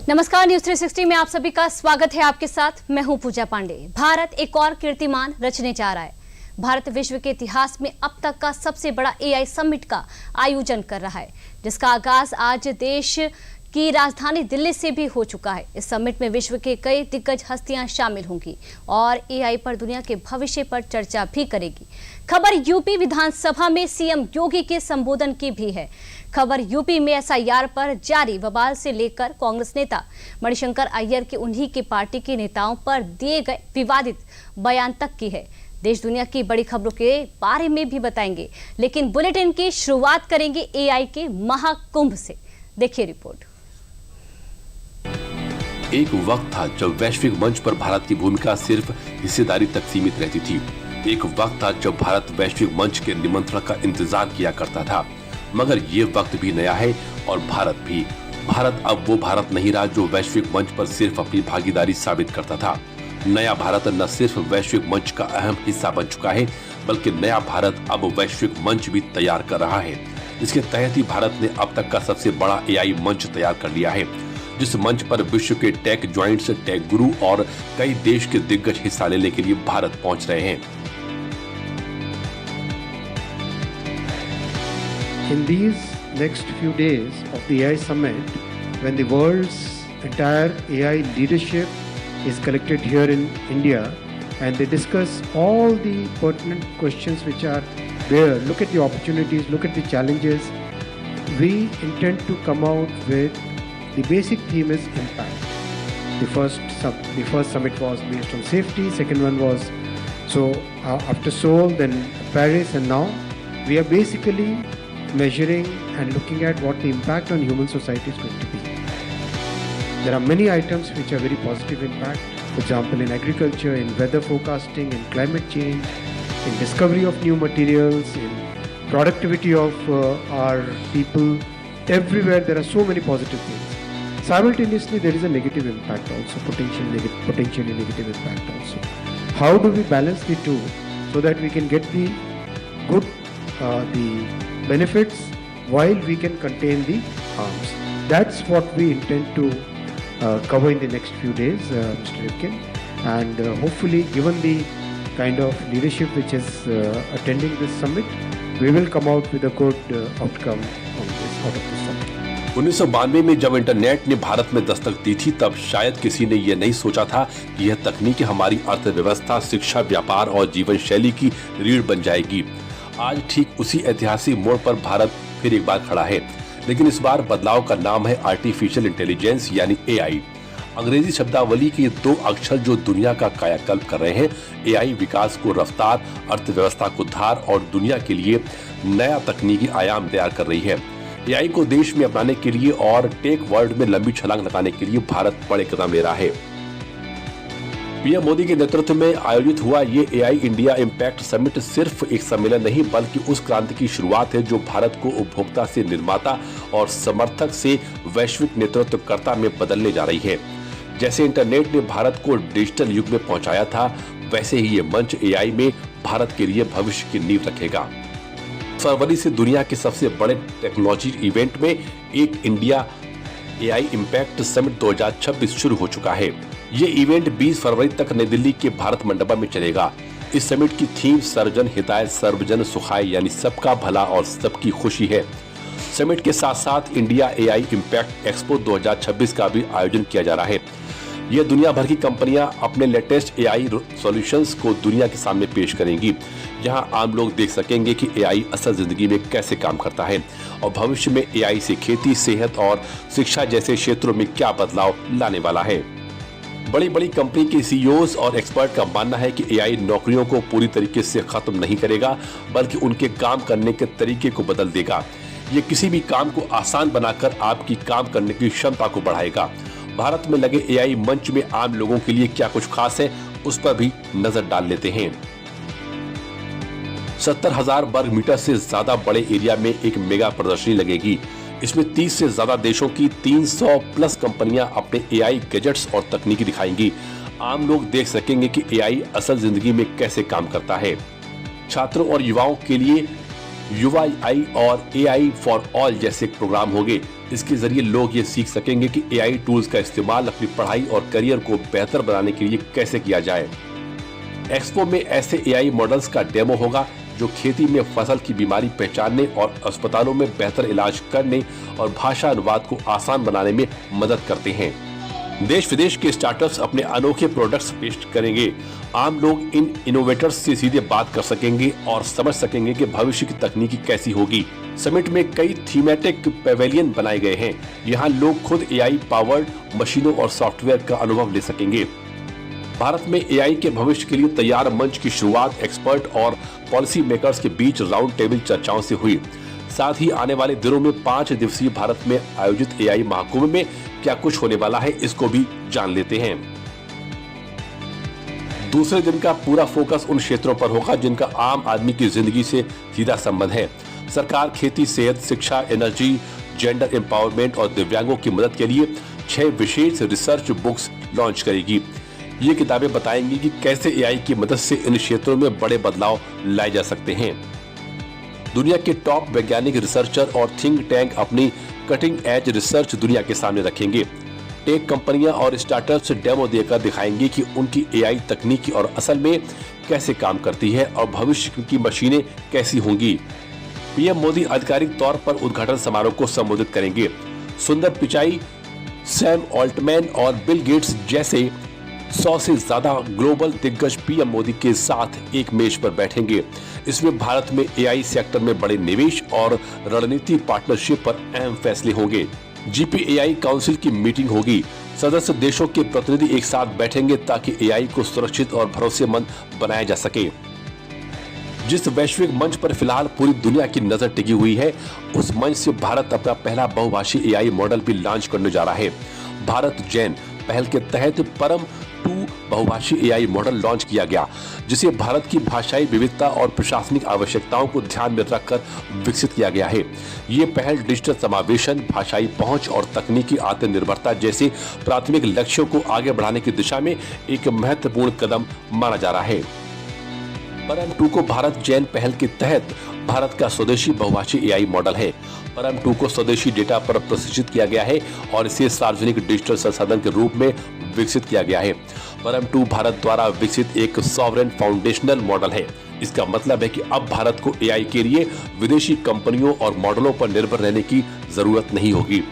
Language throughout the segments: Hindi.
नमस्कार, न्यूज 360 में आप सभी का स्वागत है। आपके साथ मैं हूं पूजा पांडे। भारत एक और कीर्तिमान रचने जा रहा है। भारत विश्व के इतिहास में अब तक का सबसे बड़ा एआई समिट का आयोजन कर रहा है, जिसका आगाज आज देश की राजधानी दिल्ली से भी हो चुका है। इस समिट में विश्व के कई दिग्गज हस्तियां शामिल होंगी और एआई पर दुनिया के भविष्य पर चर्चा भी करेगी। खबर यूपी विधानसभा में सीएम योगी के संबोधन की भी है। खबर यूपी में एसआईआर पर जारी बवाल से लेकर कांग्रेस नेता मणिशंकर अय्यर के उन्हीं के पार्टी के नेताओं पर दिए गए विवादित बयान तक की है। देश दुनिया की बड़ी खबरों के बारे में भी बताएंगे, लेकिन बुलेटिन की शुरुआत करेंगे एआई के महाकुंभ से। देखिए रिपोर्ट। एक वक्त था जब वैश्विक मंच पर भारत की भूमिका सिर्फ हिस्सेदारी तक सीमित रहती थी। एक वक्त था जब भारत वैश्विक मंच के निमंत्रण का इंतजार किया करता था, मगर ये वक्त भी नया है और भारत भी। भारत अब वो भारत नहीं रहा जो वैश्विक मंच पर सिर्फ अपनी भागीदारी साबित करता था। नया भारत न सिर्फ वैश्विक मंच का अहम हिस्सा बन चुका है, बल्कि नया भारत अब वैश्विक मंच भी तैयार कर रहा है। इसके तहत ही भारत ने अब तक का सबसे बड़ा एआई मंच तैयार कर लिया है, जिस मंच पर विश्व के टेक जॉइंट्स, टेक गुरु और कई देश के दिग्गज हिस्सा लेने के लिए भारत पहुंच रहे हैं। In these next few days of the AI Summit, when the world's entire AI leadership is collected here in India and they discuss all the pertinent questions which are there, look at the opportunities, look at the challenges, we intend to come out with the basic theme is impact. The first summit was based on safety, second one was after Seoul, then Paris, and now we are basically measuring and looking at what the impact on human society is going to be. There are many items which are very positive impact. For example, in agriculture, in weather forecasting, in climate change, in discovery of new materials, in productivity of our people. Everywhere there are so many positive things. Simultaneously, there is a negative impact also, potentially negative impact also. How do we balance the two so that we can get the good, the benefits while we can contain the harms? That's what we intend to cover in the next few days, Mr. Rifkin. And hopefully, given the kind of leadership which is attending this summit, we will come out with a good outcome out of this summit. 1992 में जब इंटरनेट ने भारत में दस्तक दी थी, तब शायद किसी ने यह नहीं सोचा था कि यह तकनीक हमारी अर्थव्यवस्था, शिक्षा, व्यापार और जीवन शैली की रीढ़ बन जाएगी। आज ठीक उसी ऐतिहासिक मोड़ पर भारत फिर एक बार खड़ा है, लेकिन इस बार बदलाव का नाम है आर्टिफिशियल इंटेलिजेंस यानी एआई। अंग्रेजी शब्दावली के दो अक्षर जो दुनिया का कायाकल्प कर रहे हैं। एआई विकास को रफ्तार, अर्थव्यवस्था को धार और दुनिया के लिए नया तकनीकी आयाम तैयार कर रही है। एआई को देश में अपनाने के लिए और टेक वर्ल्ड में लंबी छलांग लगाने के लिए भारत बड़े कदम ले रहा है। पीएम मोदी के नेतृत्व में आयोजित हुआ ये एआई इंडिया इम्पैक्ट समिट सिर्फ एक सम्मेलन नहीं, बल्कि उस क्रांति की शुरुआत है जो भारत को उपभोक्ता से निर्माता और समर्थक से वैश्विक नेतृत्वकर्ता में बदलने जा रही है। जैसे इंटरनेट ने भारत को डिजिटल युग में पहुंचाया था, वैसे ही ये मंच एआई में भारत के लिए भविष्य की नींव रखेगा। फरवरी से दुनिया के सबसे बड़े टेक्नोलॉजी इवेंट में एक इंडिया एआई इम्पैक्ट समिट 2026 शुरू हो चुका है। ये इवेंट 20 फरवरी तक नई दिल्ली के भारत मंडपम में चलेगा। इस समिट की थीम सर्वजन हिताय सर्वजन सुखाय यानी सबका भला और सबकी खुशी है। समिट के साथ साथ इंडिया एआई इम्पैक्ट एक्सपो 2026 का भी आयोजन किया जा रहा है। यह दुनिया भर की कंपनियां अपने लेटेस्ट एआई सॉल्यूशंस को दुनिया के सामने पेश करेंगी, जहां आम लोग देख सकेंगे कि एआई असल जिंदगी में कैसे काम करता है और भविष्य में एआई से खेती, सेहत और शिक्षा जैसे क्षेत्रों में क्या बदलाव लाने वाला है। बड़ी बड़ी कंपनी के सीईओज और एक्सपर्ट का मानना है कि एआई नौकरियों को पूरी तरीके से खत्म नहीं करेगा, बल्कि उनके काम करने के तरीके को बदल देगा। ये किसी भी काम को आसान बनाकर आपकी काम करने की क्षमता को बढ़ाएगा। भारत में लगे एआई मंच में आम लोगों के लिए क्या कुछ खास है, उस पर भी नजर डाल लेते हैं। 70,000 वर्ग मीटर से ज्यादा बड़े एरिया में एक मेगा प्रदर्शनी लगेगी। इसमें 30 से ज्यादा देशों की 300 प्लस कंपनियां अपने एआई गैजेट्स और तकनीकी दिखाएंगी। आम लोग देख सकेंगे कि एआई असल जिंदगी में कैसे काम करता है। छात्रों और युवाओं के लिए युवा आई और एआई फॉर ऑल जैसे प्रोग्राम होंगे। इसके जरिए लोग ये सीख सकेंगे कि एआई टूल्स का इस्तेमाल अपनी पढ़ाई और करियर को बेहतर बनाने के लिए कैसे किया जाए। एक्सपो में ऐसे एआई मॉडल्स का डेमो होगा जो खेती में फसल की बीमारी पहचानने और अस्पतालों में बेहतर इलाज करने और भाषा अनुवाद को आसान बनाने में मदद करते हैं। देश विदेश के स्टार्टअप्स अपने अनोखे प्रोडक्ट्स पेश करेंगे। आम लोग इन इनोवेटर्स से सीधे बात कर सकेंगे और समझ सकेंगे कि भविष्य की तकनीकी कैसी होगी। समिट में कई थीमेटिक पेवेलियन बनाए गए हैं। यहाँ लोग खुद एआई पावर्ड मशीनों और सॉफ्टवेयर का अनुभव ले सकेंगे। भारत में एआई के भविष्य के लिए तैयार मंच की शुरुआत एक्सपर्ट और पॉलिसी मेकर्स के बीच राउंड टेबल चर्चाओं से हुई। साथ ही आने वाले दिनों में 5 दिवसीय भारत में आयोजित एआई महाकुंभ में क्या कुछ होने वाला है, इसको भी जान लेते हैं। दूसरे दिन का पूरा फोकस उन क्षेत्रों पर होगा जिनका आम आदमी की जिंदगी से सीधा संबंध है। सरकार खेती, सेहत, शिक्षा, एनर्जी, जेंडर एम्पावरमेंट और दिव्यांगों की मदद के लिए 6 विशेष रिसर्च बुक्स लॉन्च करेगी। ये किताबें बताएंगी कि कैसे एआई की मदद से इन क्षेत्रों में बड़े बदलाव लाए जा सकते हैं। दुनिया के टॉप वैज्ञानिक, रिसर्चर और थिंक टैंक अपनी कटिंग एज रिसर्च दुनिया के सामने रखेंगे। टेक कंपनियां और स्टार्टअप्स डेमो देकर दिखाएंगे कि उनकी एआई तकनीकी और असल में कैसे काम करती है और भविष्य की मशीनें कैसी होंगी। पीएम मोदी आधिकारिक तौर पर उद्घाटन समारोह को संबोधित करेंगे। सुंदर पिचाई, सैम ऑल्टमैन और बिल गेट्स जैसे 100 से ज्यादा ग्लोबल दिग्गज पीएम मोदी के साथ एक मेज पर बैठेंगे। इसमें भारत में एआई सेक्टर में बड़े निवेश और रणनीतिक पार्टनरशिप पर अहम फैसले होंगे। जीपीएआई काउंसिल की मीटिंग होगी। सदस्य देशों के प्रतिनिधि एक साथ बैठेंगे ताकि एआई को सुरक्षित और भरोसेमंद बनाया जा सके। जिस वैश्विक मंच पर फिलहाल पूरी दुनिया की नजर टिकी हुई है, उस मंच से भारत अपना पहला बहुभाषी एआई मॉडल भी लॉन्च करने जा रहा है। भारत जैन पहल के तहत परम 2 बहुभाषी एआई मॉडल लॉन्च किया गया, जिसे भारत की भाषाई विविधता और प्रशासनिक आवश्यकताओं को ध्यान में रखकर विकसित किया गया है। ये पहल डिजिटल समावेशन, भाषाई पहुंच और तकनीकी आत्मनिर्भरता जैसे प्राथमिक लक्ष्यों को आगे बढ़ाने की दिशा में एक महत्वपूर्ण कदम माना जा रहा है। परम 2 को भारत जैन पहल के तहत भारत का स्वदेशी बहुभाषी एआई मॉडल है। परम 2 को स्वदेशी डेटा पर प्रशिक्षित किया गया है और इसे सार्वजनिक डिजिटल संसाधन के रूप में विकसित किया गया है। परम 2 भारत द्वारा विकसित एक सॉवरेन फाउंडेशनल मॉडल है। इसका मतलब है कि अब भारत को एआई के लिए विदेशी कंपनियों और मॉडलों पर निर्भर रहने की जरूरत नहीं होगी।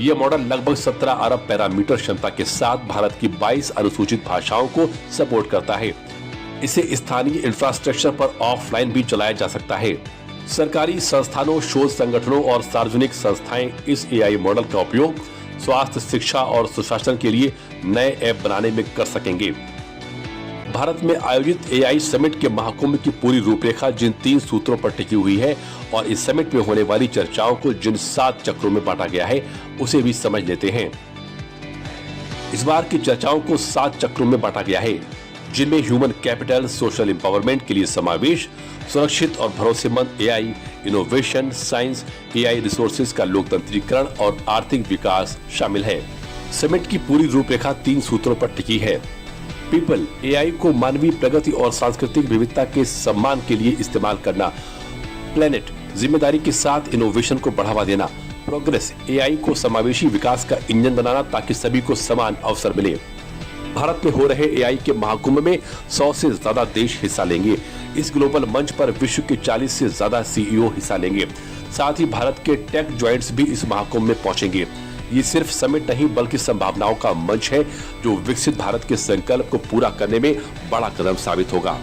ये मॉडल लगभग 17 अरब पैरामीटर क्षमता के साथ भारत की 22 अनुसूचित भाषाओं को सपोर्ट करता है। इसे स्थानीय इंफ्रास्ट्रक्चर पर ऑफलाइन भी चलाया जा सकता है। सरकारी संस्थानों, शोध संगठनों और सार्वजनिक संस्थाएं इस एआई मॉडल का उपयोग स्वास्थ्य, शिक्षा और सुशासन के लिए नए ऐप बनाने में कर सकेंगे। भारत में आयोजित एआई समिट के महाकुंभ की पूरी रूपरेखा जिन 3 सूत्रों पर टिकी हुई है और इस समिट में होने वाली चर्चाओं को जिन 7 चक्रों में बांटा गया है, उसे भी समझ लेते हैं। इस बार की चर्चाओं को 7 चक्रों में बांटा गया है, जिनमें ह्यूमन कैपिटल, सोशल एम्पावरमेंट के लिए समावेश, सुरक्षित और भरोसेमंद AI, innovation, science, AI resources का लोकतंत्रीकरण और आर्थिक विकास शामिल है। समिट की पूरी रूपरेखा 3 सूत्रों पर टिकी है। पीपल, एआई को मानवीय प्रगति और सांस्कृतिक विविधता के सम्मान के लिए इस्तेमाल करना। प्लेनेट, जिम्मेदारी के साथ इनोवेशन को बढ़ावा देना। प्रोग्रेस, एआई को समावेशी विकास का इंजन बनाना ताकि सभी को समान अवसर मिले। भारत में हो रहे एआई के महाकुंभ में 100 से ज्यादा देश हिस्सा लेंगे। इस ग्लोबल मंच पर विश्व के 40 से ज्यादा सीईओ हिस्सा लेंगे। साथ ही भारत के टेक जॉइंट्स भी इस महाकुंभ में पहुंचेंगे। ये सिर्फ समिट नहीं बल्कि संभावनाओं का मंच है जो विकसित भारत के संकल्प को पूरा करने में बड़ा कदम साबित होगा।